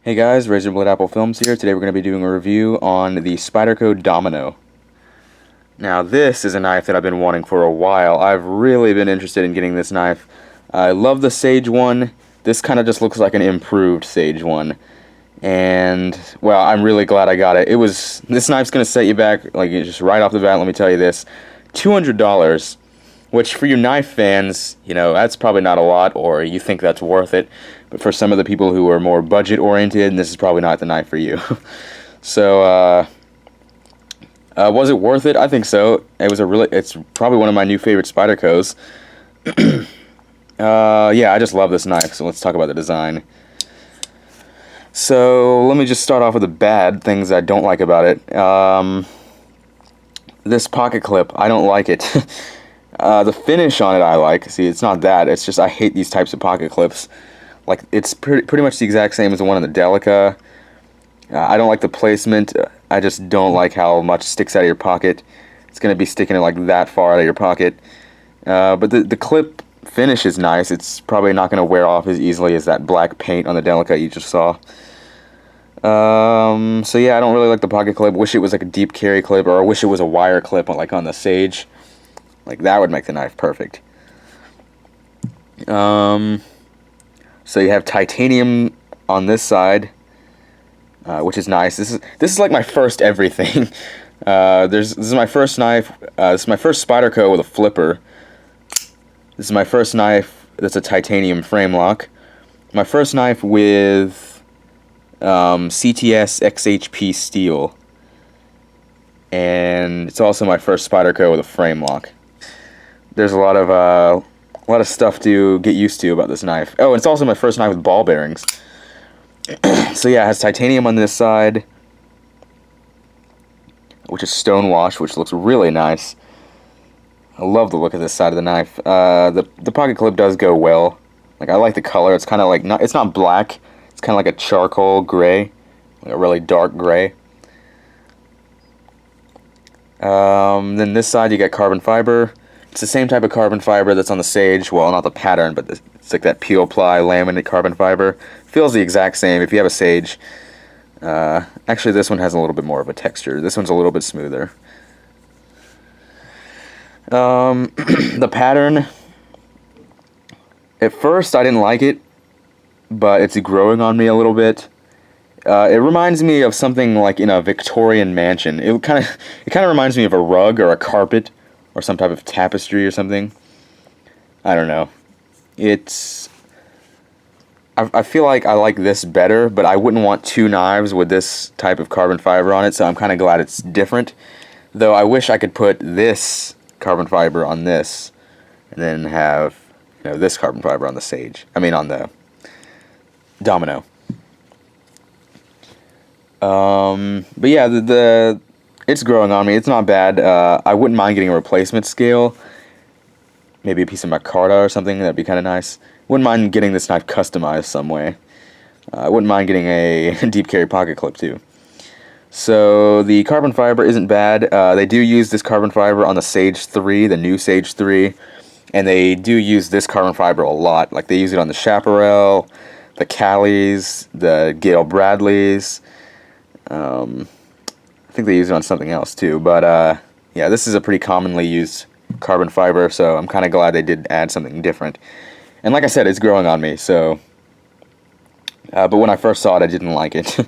Hey guys, Razor Blade Apple Films here. Today we're going to be doing a review on the Spyderco Domino. Now this is a knife that I've been wanting for a while. I've really been interested in getting this knife. I love the Sage one. This kind of just looks like an improved Sage one. And, well, I'm really glad I got it. This knife's going to set you back, like, just right off the bat, let me tell you this. $200, which for you knife fans, you know, that's probably not a lot, or you think that's worth it. But for some of the people who are more budget-oriented, this is probably not the knife for you. So, was it worth it? I think so. It's probably one of my new favorite Spydercos. Yeah, I just love this knife, so let's talk about the design. So, let me just start off with the bad things I don't like about it. This pocket clip, I don't like it. The finish on it I like. See, it's not that. It's just I hate these types of pocket clips. Like, it's pretty much the exact same as the one in the Delica. I don't like the placement. I just don't like how much sticks out of your pocket. It's going to be sticking it like that far out of your pocket. But the clip finish is nice. It's probably not going to wear off as easily as that black paint on the Delica you just saw. So yeah, I don't really like the pocket clip. Wish it was like a deep carry clip, or I wish it was a wire clip like on the Sage. Like, that would make the knife perfect. So you have titanium on this side, which is nice. This is like my first everything. This is my first knife. This is my first Spyderco with a flipper. This is my first knife that's a titanium frame lock. My first knife with CTS XHP steel. And it's also my first Spyderco with a frame lock. There's a lot of stuff to get used to about this knife. Oh, and it's also my first knife with ball bearings. So yeah, it has titanium on this side, which is stonewash, which looks really nice. I love the look of this side of the knife. The pocket clip does go well. Like, I like the color. It's kind of like it's not black. It's kind of like a charcoal gray, like a really dark gray. Then this side you got carbon fiber. It's the same type of carbon fiber that's on the Sage. Well, not the pattern, but it's like that peel ply laminate carbon fiber. Feels the exact same if you have a Sage. Actually, this one has a little bit more of a texture. This one's a little bit smoother. The pattern, at first I didn't like it, but it's growing on me a little bit. It reminds me of something like in a Victorian mansion. It kind of reminds me of a rug or a carpet or some type of tapestry or something. I don't know. I feel like I like this better, but I wouldn't want two knives with this type of carbon fiber on it, so I'm kind of glad it's different. Though I wish I could put this carbon fiber on this, and then have, you know, this carbon fiber on the Sage. I mean, on the Domino. But yeah, it's growing on me. It's not bad. I wouldn't mind getting a replacement scale. Maybe a piece of micarta or something. That'd be kind of nice. Wouldn't mind getting this knife customized some way. I wouldn't mind getting a deep carry pocket clip too. So the carbon fiber isn't bad. They do use this carbon fiber on the Sage 3, the new Sage 3. And they do use this carbon fiber a lot. Like, they use it on the Chaparral, the Callies, the Gale Bradleys. I think they use it on something else too, but yeah, this is a pretty commonly used carbon fiber, so I'm kind of glad they did add something different. And like I said, it's growing on me, so... but when I first saw it, I didn't like it.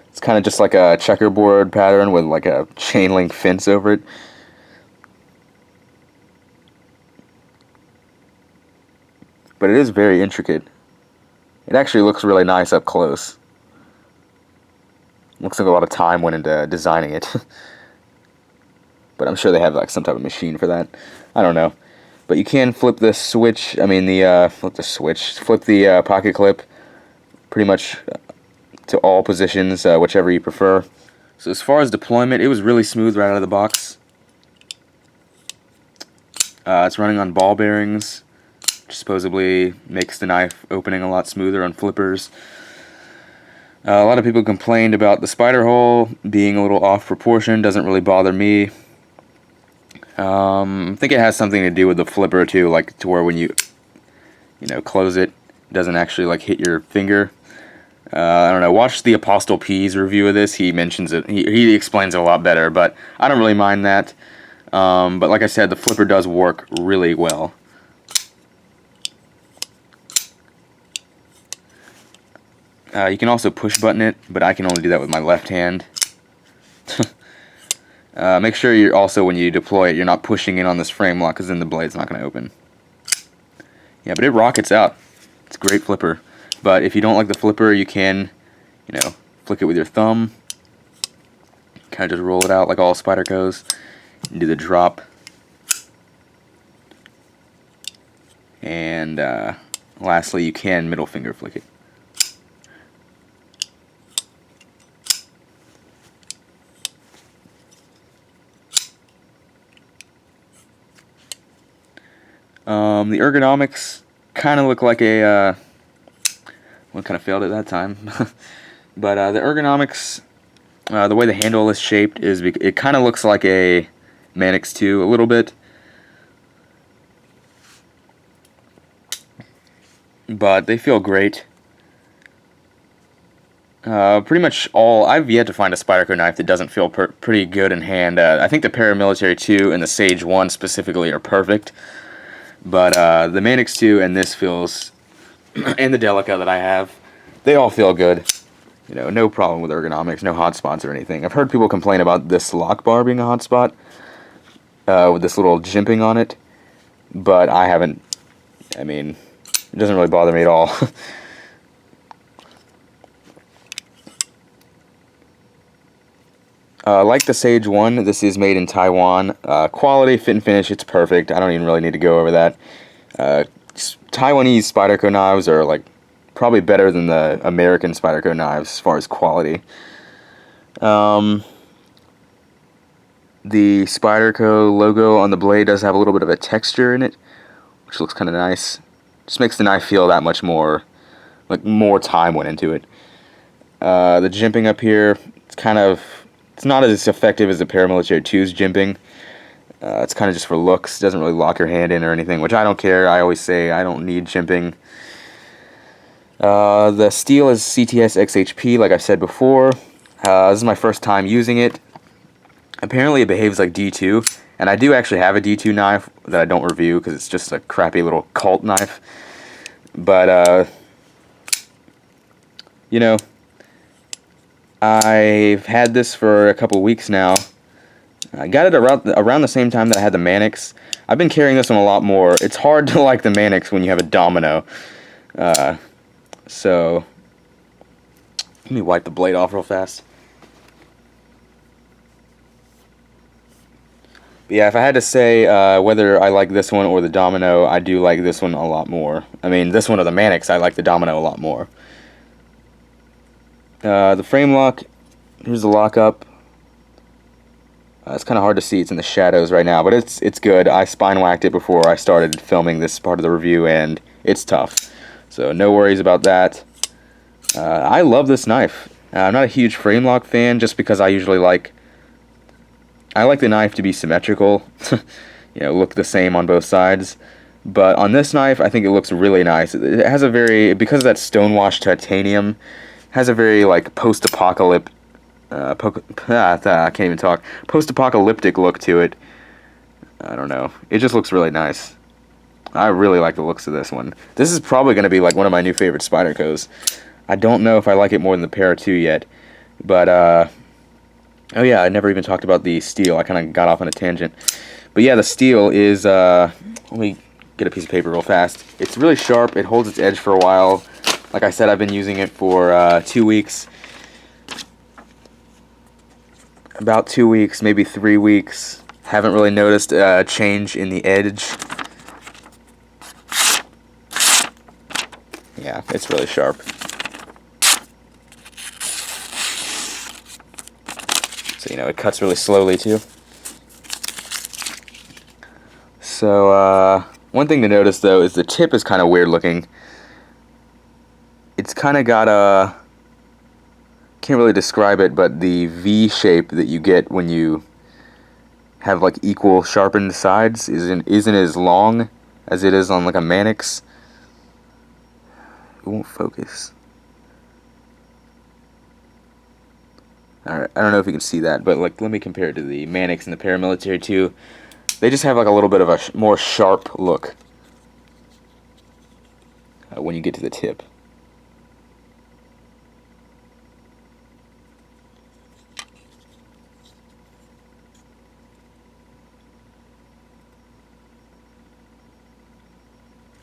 It's kind of just like a checkerboard pattern with like a chain link fence over it. But it is very intricate. It actually looks really nice up close. Looks like a lot of time went into designing it. But I'm sure they have like some type of machine for that. I don't know. But you can flip the switch, flip the pocket clip pretty much to all positions, whichever you prefer. So as far as deployment, it was really smooth right out of the box. It's running on ball bearings, which supposedly makes the knife opening a lot smoother on flippers. A lot of people complained about the spider hole being a little off proportion. Doesn't really bother me. I think it has something to do with the flipper too, like to where when you close it, it doesn't actually like hit your finger. I don't know, watch the Apostle P's review of this. He mentions it, he explains it a lot better, but I don't really mind that. But like I said, the flipper does work really well. You can also push button it, but I can only do that with my left hand. Make sure you're also, when you deploy it, you're not pushing in on this frame lock, because then the blade's not going to open. Yeah, but it rockets out. It's a great flipper. But if you don't like the flipper, you can, you know, flick it with your thumb. Kind of just roll it out like all Spydercos. And do the drop. And lastly, you can middle finger flick it. The ergonomics kind of look like a one kind of failed at that time. But the ergonomics, the way the handle is shaped, is it kind of looks like a Manix 2 a little bit. But they feel great. Pretty much all, I've yet to find a Spyderco knife that doesn't feel pretty good in hand. I think the Paramilitary 2 and the Sage 1 specifically are perfect. But the Manix 2 and this feels, and the Delica that I have, they all feel good. You know, no problem with ergonomics, no hot spots or anything. I've heard people complain about this lock bar being a hot spot with this little jimping on it, but I haven't. I mean, it doesn't really bother me at all. Like the Sage 1, this is made in Taiwan. Quality, fit and finish, it's perfect. I don't even really need to go over that. Taiwanese Spyderco knives are like probably better than the American Spyderco knives as far as quality. The Spyderco logo on the blade does have a little bit of a texture in it, which looks kind of nice. Just makes the knife feel that much more, like more time went into it. The jimping up here, it's not as effective as the Paramilitary 2's jimping. It's kind of just for looks. It doesn't really lock your hand in or anything, which I don't care. I always say I don't need jimping. The steel is CTS XHP, like I've said before. This is my first time using it. Apparently it behaves like D2, and I do actually have a D2 knife that I don't review because it's just a crappy little cult knife. But, you know, I've had this for a couple weeks now. I got it around the same time that I had the Manix. I've been carrying this one a lot more. It's hard to like the Manix when you have a Domino. So, let me wipe the blade off real fast. But yeah, if I had to say whether I like this one or the Domino, I do like this one a lot more. I mean, this one or the Manix, I like the Domino a lot more. The frame lock, here's the lockup. It's kind of hard to see, it's in the shadows right now, but it's good. I spine whacked it before I started filming this part of the review, and it's tough. So no worries about that. I love this knife. I'm not a huge frame lock fan, just because I usually like the knife to be symmetrical, you know, look the same on both sides. But on this knife, I think it looks really nice. It has a very, because of that stonewashed titanium, has a very like post-apocalyptic, I can't even talk, post-apocalyptic look to it. I don't know. It just looks really nice. I really like the looks of this one. This is probably going to be like one of my new favorite Spydercos. I don't know if I like it more than the Para 2 yet, but oh yeah, I never even talked about the steel. I kind of got off on a tangent. But yeah, the steel is, let me get a piece of paper real fast. It's really sharp. It holds its edge for a while. Like I said, I've been using it for 2 weeks. About 2 weeks, maybe 3 weeks. Haven't really noticed a change in the edge. Yeah, it's really sharp. So, you know, it cuts really slowly too. So, one thing to notice though is the tip is kind of weird looking. It's kind of got a, can't really describe it, but the V shape that you get when you have like equal sharpened sides isn't as long as it is on like a Manix. It won't focus. Alright, I don't know if you can see that, but like, let me compare it to the Manix and the Paramilitary 2. They just have like a little bit of a more sharp look when you get to the tip.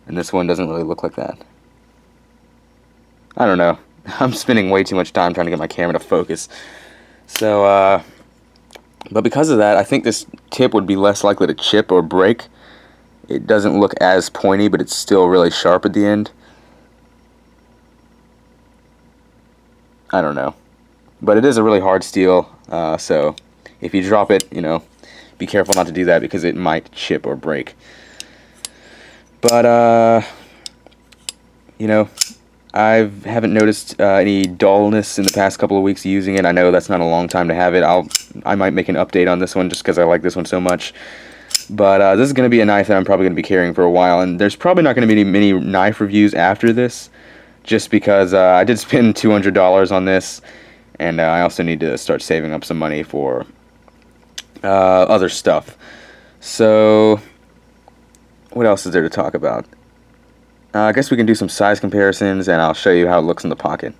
And this one doesn't really look like that. I don't know. I'm spending way too much time trying to get my camera to focus. So, but because of that, I think this tip would be less likely to chip or break. It doesn't look as pointy, but it's still really sharp at the end. I don't know. But it is a really hard steel, so if you drop it, you know, be careful not to do that because it might chip or break. But, you know, I haven't noticed any dullness in the past couple of weeks using it. I know that's not a long time to have it. I might make an update on this one just because I like this one so much. But this is going to be a knife that I'm probably going to be carrying for a while, and there's probably not going to be many knife reviews after this, just because I did spend $200 on this, and I also need to start saving up some money for other stuff. So, what else is there to talk about? I guess we can do some size comparisons, and I'll show you how it looks in the pocket.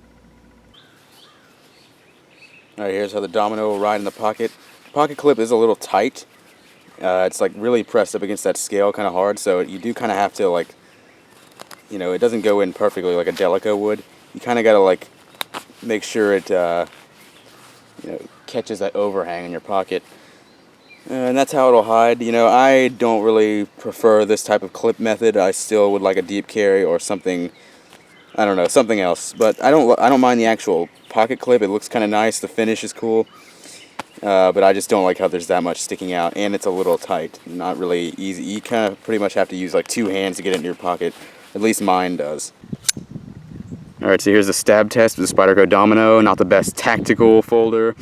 Alright, here's how the Domino will ride in the pocket. The pocket clip is a little tight. It's like really pressed up against that scale kind of hard, so you do kind of have to, like, you know, it doesn't go in perfectly like a Delica would. You kind of got to, like, make sure it, you know, catches that overhang in your pocket. And that's how it'll hide. You know, I don't really prefer this type of clip method. I still would like a deep carry or something, I don't know, something else. But I don't mind the actual pocket clip. It looks kind of nice. The finish is cool. But I just don't like how there's that much sticking out, and it's a little tight. Not really easy. You kind of pretty much have to use like 2 hands to get it in your pocket. At least mine does. Alright, so here's the stab test with the Spyderco Domino. Not the best tactical folder,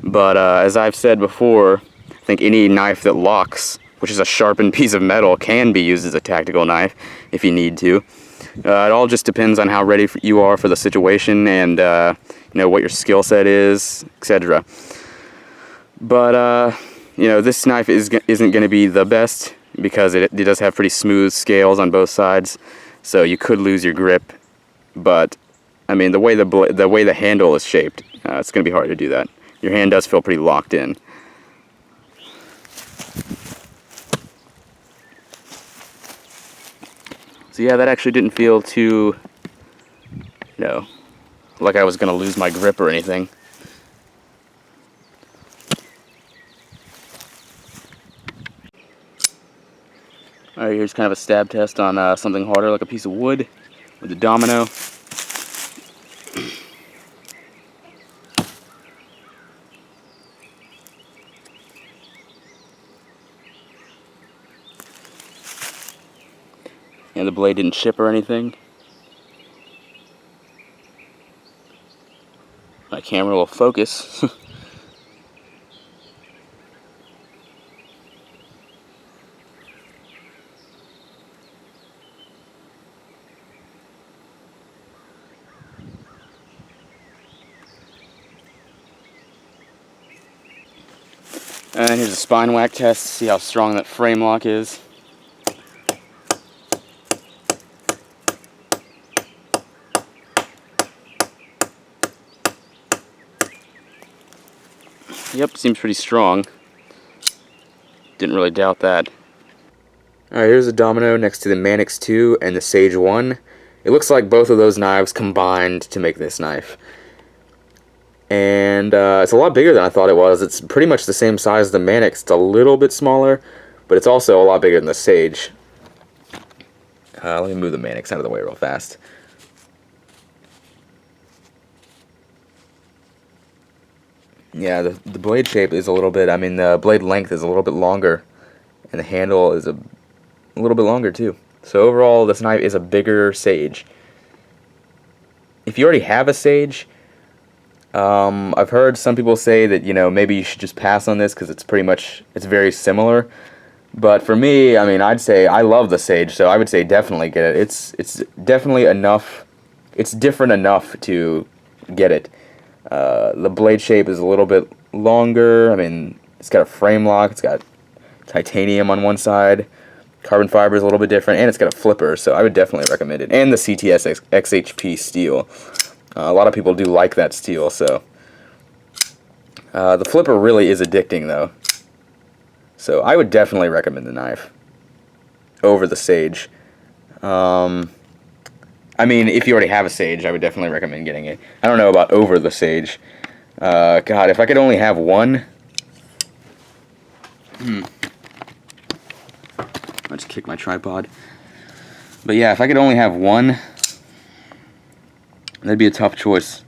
but as I've said before, I think any knife that locks, which is a sharpened piece of metal, can be used as a tactical knife if you need to. It all just depends on how ready you are for the situation and you know, what your skill set is, etc. But you know, this knife isn't going to be the best because it does have pretty smooth scales on both sides, so you could lose your grip. But I mean, the way the handle is shaped, it's going to be hard to do that. Your hand does feel pretty locked in. So yeah, that actually didn't feel too, you know, like I was going to lose my grip or anything. Alright, here's kind of a stab test on something harder, like a piece of wood with the Domino. And the blade didn't chip or anything. My camera will focus. And here's a spine whack test to see how strong that frame lock is. Yep, seems pretty strong. Didn't really doubt that. Alright, here's the Domino next to the Manix 2 and the Sage 1. It looks like both of those knives combined to make this knife. And it's a lot bigger than I thought it was. It's pretty much the same size as the Manix. It's a little bit smaller, but it's also a lot bigger than the Sage. Let me move the Manix out of the way real fast. Yeah, the blade shape is a little bit, I mean, the blade length is a little bit longer, and the handle is a little bit longer too. So overall, this knife is a bigger Sage. If you already have a Sage, I've heard some people say that, you know, maybe you should just pass on this because it's very similar. But for me, I mean, I'd say I love the Sage, so I would say definitely get it. It's definitely enough. It's different enough to get it. The blade shape is a little bit longer. I mean, it's got a frame lock. It's got titanium on one side. Carbon fiber is a little bit different, and it's got a flipper, so I would definitely recommend it. And the CTS XHP steel. A lot of people do like that steel, so. The flipper really is addicting, though. So I would definitely recommend the knife over the Sage. I mean, if you already have a Sage, I would definitely recommend getting it. I don't know about over the Sage. God, if I could only have one. I'll just kick my tripod. But yeah, if I could only have one, that'd be a tough choice.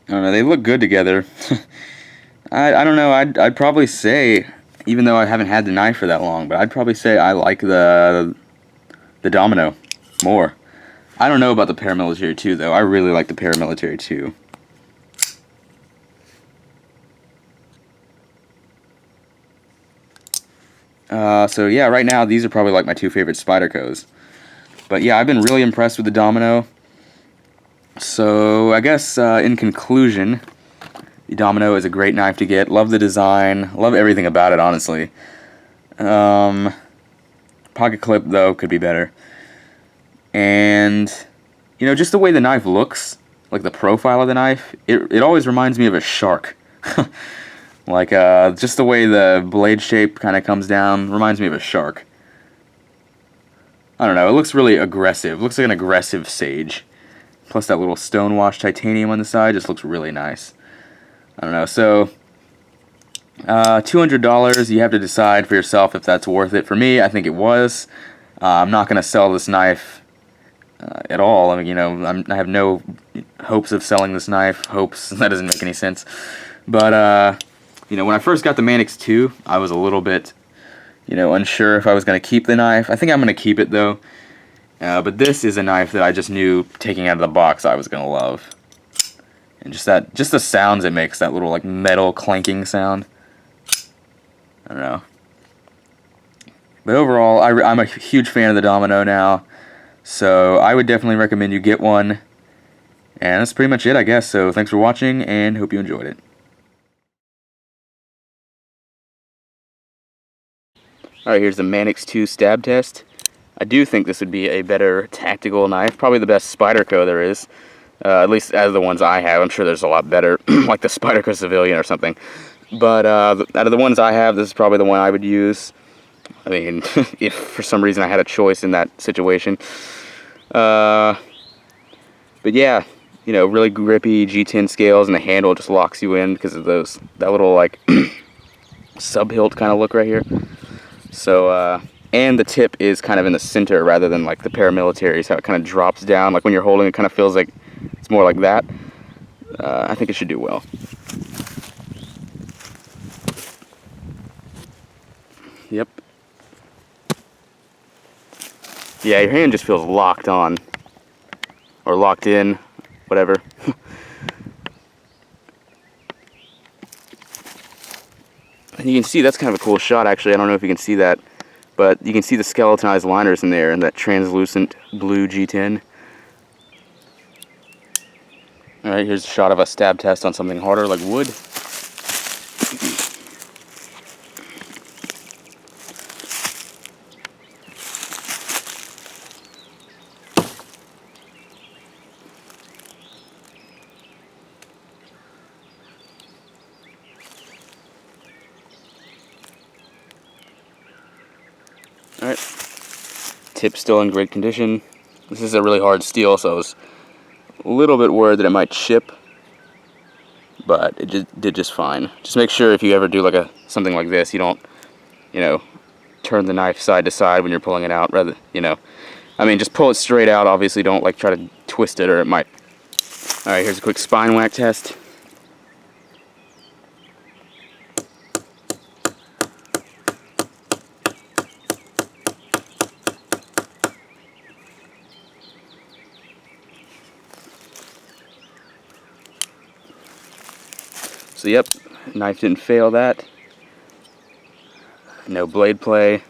I don't know, they look good together. I don't know, I'd probably say, even though I haven't had the knife for that long, but I'd probably say I like the Domino more. I don't know about the Paramilitary 2, though. I really like the Paramilitary 2. So yeah, right now these are probably like my two favorite Spydercos. But yeah, I've been really impressed with the Domino. So I guess in conclusion, the Domino is a great knife to get. Love the design. Love everything about it, honestly. Pocket clip, though, could be better. And, you know, just the way the knife looks, like the profile of the knife, it always reminds me of a shark. Like, just the way the blade shape kind of comes down reminds me of a shark. I don't know, it looks really aggressive. It looks like an aggressive Sage. Plus that little stonewash titanium on the side just looks really nice. I don't know, so $200, you have to decide for yourself if that's worth it. For me, I think it was. I'm not going to sell this knife at all. I mean, you know, I have no hopes of selling this knife. Hopes, that doesn't make any sense. But, you know, when I first got the Manix 2, I was a little bit, you know, unsure if I was going to keep the knife. I think I'm going to keep it, though. But this is a knife that I just knew taking out of the box I was going to love. And just the sounds it makes, that little like metal clanking sound. I don't know. But overall, I'm a huge fan of the Domino now. So I would definitely recommend you get one. And that's pretty much it, I guess. So thanks for watching, and hope you enjoyed it. Alright, here's the Manix 2 stab test. I do think this would be a better tactical knife. Probably the best Spyderco there is. At least out of the ones I have. I'm sure there's a lot better, like the Spyderco Civilian or something. But out of the ones I have, this is probably the one I would use. I mean, if for some reason I had a choice in that situation. But yeah, you know, really grippy G10 scales, and the handle just locks you in because of that little like sub-hilt kind of look right here. So, and the tip is kind of in the center rather than like the Paramilitary, so it kind of drops down. Like when you're holding it, kind of feels like it's more like that. I think it should do well. Yep. Yeah, your hand just feels locked on. Or locked in, whatever. And you can see that's kind of a cool shot, actually. I don't know if you can see that, but you can see the skeletonized liners in there and that translucent blue G10. Alright, here's a shot of a stab test on something harder like wood. Alright, tip's still in great condition. This is a really hard steel, so I was a little bit worried that it might chip, but it did just fine. Just make sure if you ever do like something like this, you don't, you know, turn the knife side to side when you're pulling it out. Rather, you know, I mean, just pull it straight out. Obviously, don't like try to twist it or it might. Alright, here's a quick spine whack test. So yep, knife didn't fail that. No blade play.